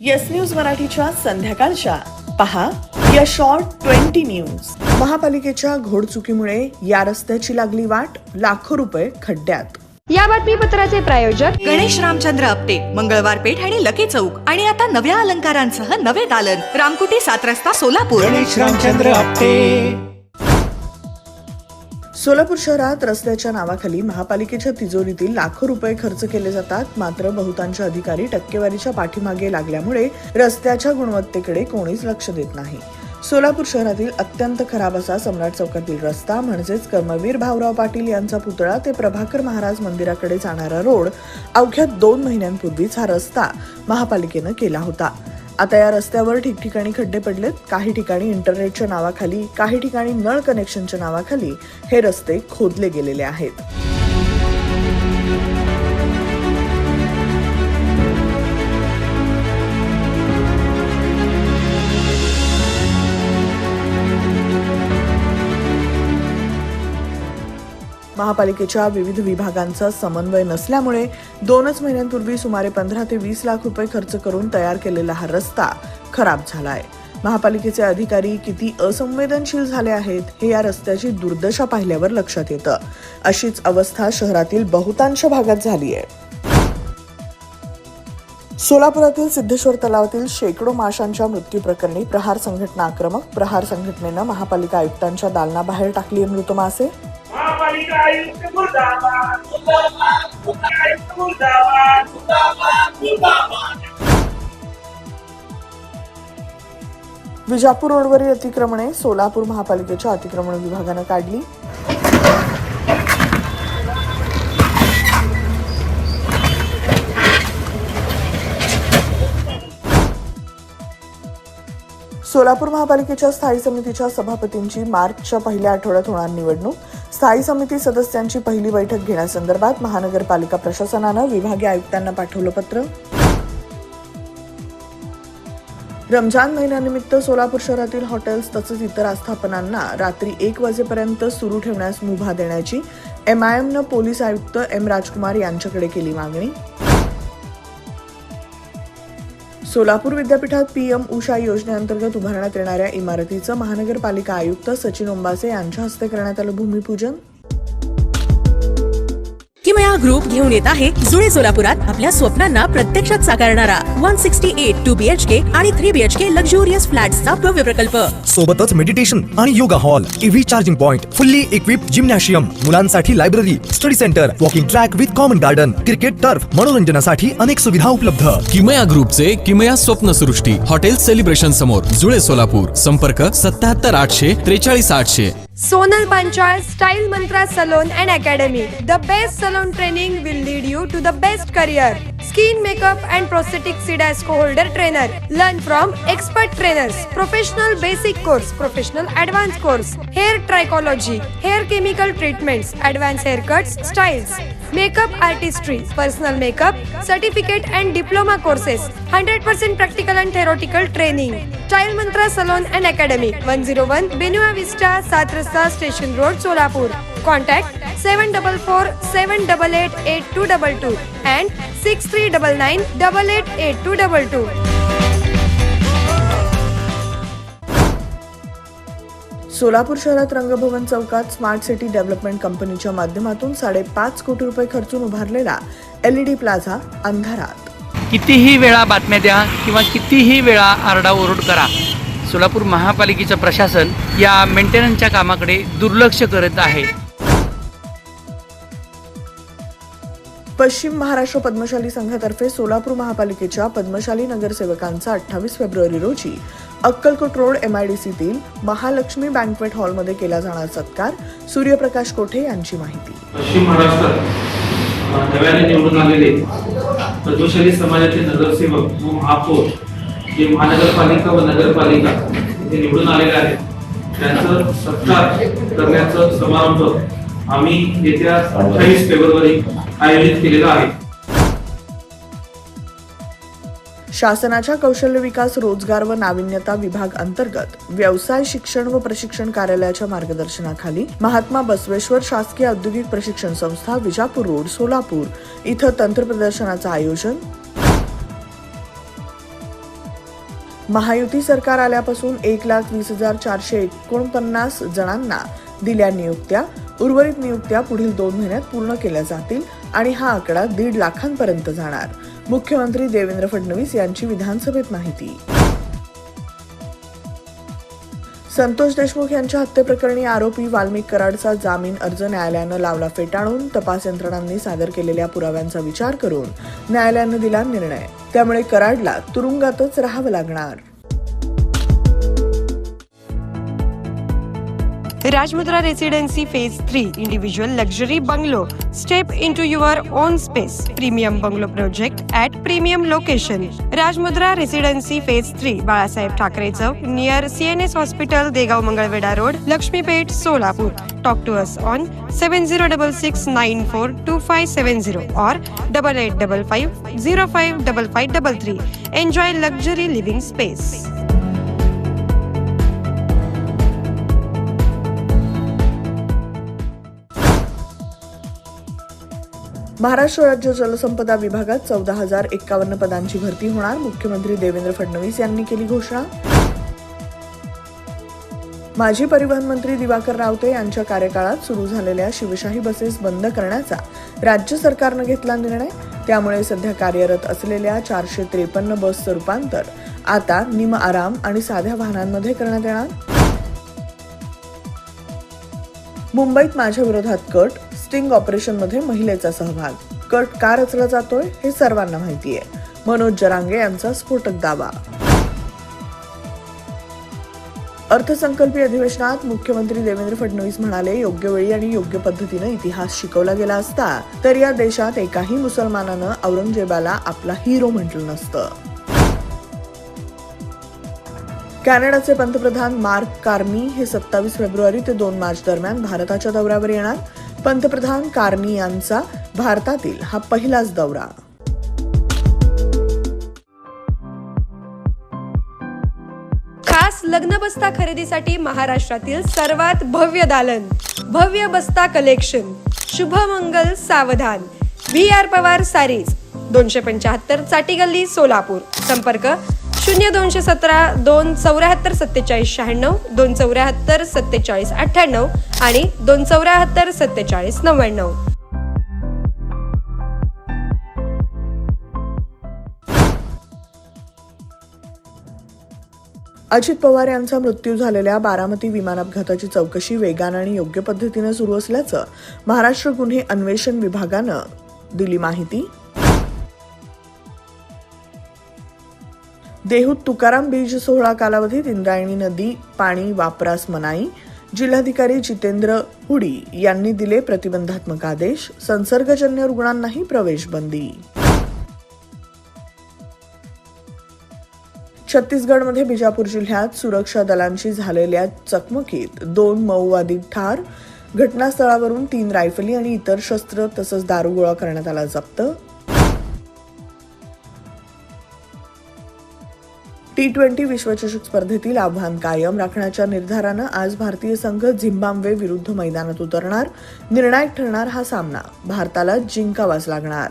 Yes news मराठीच्या संध्याकाळच्या पहा या शॉर्ट 20 न्यूज. महापालिकेच्या घोडचुकीमुळे या रस्त्याची लागली वाट, लाखो रुपये खड्ड्यात. या बातमीपत्राचे प्रायोजक गणेश रामचंद्र आपटे, मंगळवार पेठ आणि लकी चौक आणि आता नव्या अलंकारांसह नवे दालन, रामकुटी 7 रस्ता सोलापूर. गणेश रामचंद्र आपटे. सोलापूर शहरात रस्त्याच्या नावाखाली महापालिकेच्या तिजोरीतील लाखो रुपये खर्च केले जातात. मात्र बहुतांश अधिकारी टक्केवारीच्या पाठीमागे लागल्यामुळे रस्त्याच्या गुणवत्तेकडे कोणीच लक्ष देत नाही. सोलापूर शहरातील अत्यंत खराब असा सम्राट चौकातील रस्ता म्हणजेच कर्मवीर भाऊराव पाटील यांचा पुतळा ते प्रभाकर महाराज मंदिराकडे जाणारा रोड अवघ्या 2 महिन्यांपूर्वीच हा रस्ता महापालिकेनं केला होता. आता या रस्त्यावर ठिकठिकाणी खड्डे पडलेत. काही ठिकाणी इंटरनेटच्या नावाखाली, काही ठिकाणी नळ कनेक्शनच्या नावाखाली हे रस्ते खोदले गेलेले आहेत. महापालिकेच्या विविध विभागांचा समन्वय नसल्यामुळे 2च महिन्यांपूर्वी सुमारे 15 ते 20 लाख रुपये खर्च करून तयार केलेला हा रस्ता खराब झालाय. महापालिकेचे अधिकारी किती असंवेदनशील झाले आहेत हे या रस्त्याची दुर्दशा पाहिल्यावर लक्षात येतं. अशीच अवस्था शहरातील बहुतांश भागात झाली आहे. सोलापुरातील सिद्धेश्वर तलावातील शेकडो माशांच्या मृत्यू प्रकरणी प्रहार संघटना आक्रमक. प्रहार संघटनेनं महापालिका आयुक्तांच्या दालनाबाहेर टाकली मृत मासे. महापालिका आयुक्त मुर्दाबाद, मुर्दाबाद, आयुक्त मुर्दाबाद, मुर्दाबाद, मुर्दाबाद. विजापूर रोडवरील अतिक्रमणे सोलापूर महापालिकेच्या अतिक्रमण विभागानं काढली. सोलापूर महापालिकेच्या स्थायी समितीच्या सभापतींची मार्चच्या पहिल्या आठवड्यात होणार निवडणूक. स्थायी समिती सदस्यांची पहिली बैठक घेण्यासंदर्भात महानगरपालिका प्रशासनानं विभागीय आयुक्तांना पाठवलं पत्र. रमजान महिन्यानिमित्त सोलापूर शहरातील हॉटेल्स तसंच इतर आस्थापनांना रात्री 1 वाजेपर्यंत सुरू ठेवण्यास मुभा देण्याची MIMनं पोलीस आयुक्त M. राजकुमार यांच्याकडे केली मागणी. सोलापूर विद्यापीठात PM उषा योजनेअंतर्गत उभारण्यात येणाऱ्या इमारतीचं महानगरपालिका आयुक्त सचिन ओंबासे यांच्या हस्ते करण्यात आलं भूमिपूजन. किमया ग्रुप घेऊन येत आहे जुळे सोलापुरात आपल्या स्वप्नांना प्रत्यक्षात साकारणारा 168 2 BHK आणि 3 BHK लक्झुरियस फ्लॅट्सचा भव्य प्रकल्प. सोबतच मेडिटेशन आणि yoga hall, EV charging point, fully equipped gymnasium, मुलांसाठी library, study centre, walking track with common garden, cricket turf, मनोरंजनासाठी अनेक सुविधा उपलब्ध. किमया ग्रुपचे किमया स्वप्नसृष्टी हॉटेल सेलिब्रेशन समोर जुळे सोलापूर. संपर्क 77 800 43 800. Sonal Panchal Style Mantra Salon and Academy. The best salon training will lead you to the best career. Skin makeup and prosthetic CDASCO holder trainer. Learn from expert trainers. Professional basic course, professional advanced course. Hair trichology, hair chemical treatments, advanced haircuts, styles. Makeup artistry, personal makeup, certificate and diploma courses. 100% practical and theoretical training. Style Mantra Salon and Academy. 101 Benua Vista, 7 Rasta Station Road, Solapur. Contact 744 788 8222 and 6399 888222. Solapur शहरात रंगभवन चौकात smart city development कंपनीच्या माध्यमातून 5.5 कोटी रुपये खर्चून उभारलेला LED plaza अंधारात. कितीही वेळा बातम्या द्या किंवा कितीही वेळा आरडाओरड करा, सोलापूर महापालिकेचं प्रशासन या मेंटेनन्सच्या कामाकडे दुर्लक्ष करत आहे. पश्चिम महाराष्ट्र पद्मशाली संघातर्फे सोलापूर महापालिकेच्या पद्मशाली नगरसेवकांचा 28 फेब्रुवारी रोजी अक्कलकोट रोड MIDCतील महालक्ष्मी बँक्वेट हॉलमध्ये केला जाणार सत्कार. सूर्यप्रकाश कोठे यांची माहिती. पश्चिम महाराष्ट्रात नव्याने निवडून आलेले पद्मशाली समाजाचे नगरसेवक व महापौर जे महानगरपालिका व नगरपालिका इथे निवडून आलेले आहेत त्यांचं सत्कार करण्याचा समारंभ आम्ही येत्या 28 फेब्रुवारी आयोजित केलेला आहे. शासनाच्या कौशल्य विकास, रोजगार व नाविन्यता विभाग अंतर्गत व्यवसाय शिक्षण व प्रशिक्षण कार्यालयाच्या मार्गदर्शनाखाली महात्मा बसवेश्वर शासकीय औद्योगिक प्रशिक्षण संस्था विजापूर रोड सोलापूर इथं तंत्र प्रदर्शनाचं आयोजन. महायुती सरकार आल्यापासून 1,20,449 जणांना दिल्या नियुक्त्या. उर्वरित नियुक्त्या पुढील 2 महिन्यात पूर्ण केल्या जातील आणि हा आकडा 1.5 लाखांपर्यंत जाणार. मुख्यमंत्री देवेंद्र फडणवीस यांची विधानसभेत माहिती. संतोष देशमुख यांच्या हत्येप्रकरणी आरोपी वाल्मिक कराडचा जामीन अर्ज न्यायालयानं लावला फेटाळून. तपास यंत्रणांनी सादर केलेल्या पुराव्यांचा विचार करून न्यायालयानं दिला निर्णय. त्यामुळे कराडला तुरुंगातच राहावं लागणार. Rajmudra Residency Phase 3 Individual Luxury Bungalow. Step into your own space. Premium Bungalow Project at Premium Location. Rajmudra Residency Phase 3 Balasaheb Thackeray चौक near CNS Hospital, Degaon Mangalwedha road, Laxmipeth, Solapur. Talk to us on 7066942570 or 8855055533. Enjoy luxury living space. Maharashtra राज्य जलसंपदा विभागात 14,051 पदांची भरती होणार. मुख्यमंत्री देवेंद्र फडणवीस यांनी केली घोषणा. माजी परिवहन मंत्री दिवाकर रावते यांच्या कार्यकाळात सुरू झालेल्या शिवशाही बसेस बंद करण्याचा राज्य सरकारनं घेतला निर्णय. त्यामुळे सध्या कार्यरत असलेल्या 453 बसचं रूपांतर आता निमआराम आणि साध्या वाहनांमध्ये करण्यात येणार. मुंबईत माझ्या विरोधात कट. स्टिंग ऑपरेशनमध्ये महिलेचा सहभाग. कट का रचला जातोय हे सर्वांना माहिती आहे. मनोज जरांगे यांचा स्फोटक दावा. अर्थसंकल्पीय अधिवेशनात मुख्यमंत्री देवेंद्र फडणवीस म्हणाले, योग्य वेळी आणि योग्य पद्धतीने इतिहास शिकवला गेला असता तर या देशात एकाही मुसलमानानं औरंगजेबाला आपला हिरो म्हटलं नसतं. कॅनडाचे पंतप्रधान मार्क कार्नी हे 27 फेब्रुवारी ते 2 मार्च दरम्यान भारताच्या दौऱ्यावर येणार. पंतप्रधान कार्नी यांचा भारतातील हा पहिलाच दौरा. खास लग्न बस्ता खरेदीसाठी महाराष्ट्रातील सर्वात भव्य दालन, भव्य बस्ता कलेक्शन, शुभमंगल सावधान, VR पवार सारीज, 275 चाटी गल्ली, सोलापूर. संपर्क 0217 274 47 96, 274 47 98 आणि 274 47 99. अजित पवार यांचा मृत्यू झालेल्या बारामती विमान अपघाताची चौकशी वेगानं आणि योग्य पद्धतीनं सुरू असल्याचं महाराष्ट्र गुन्हे अन्वेषण विभागानं दिली माहिती. देहूत तुकाराम बीज सोहळा कालावधीत इंद्रायणी नदी पाणी वापरास मनाई. जिल्हाधिकारी जितेंद्र हुडी यांनी दिले प्रतिबंधात्मक आदेश. संसर्गजन्य रुग्णांनाही प्रवेश बंदी. छत्तीसगडमध्ये बिजापूर जिल्ह्यात सुरक्षा दलांशी झालेल्या चकमकीत 2 माओवादी ठार. घटनास्थळावरून 3 रायफली आणि इतर शस्त्र तसंच दारुगोळा करण्यात आला जप्त. T20 विश्वचषक स्पर्धेतील आव्हान कायम राखण्याच्या निर्धारानं आज भारतीय संघ झिम्बाब्वे विरुद्ध मैदानात उतरणार. निर्णायक ठरणार हा सामना भारताला जिंकावाच लागणार.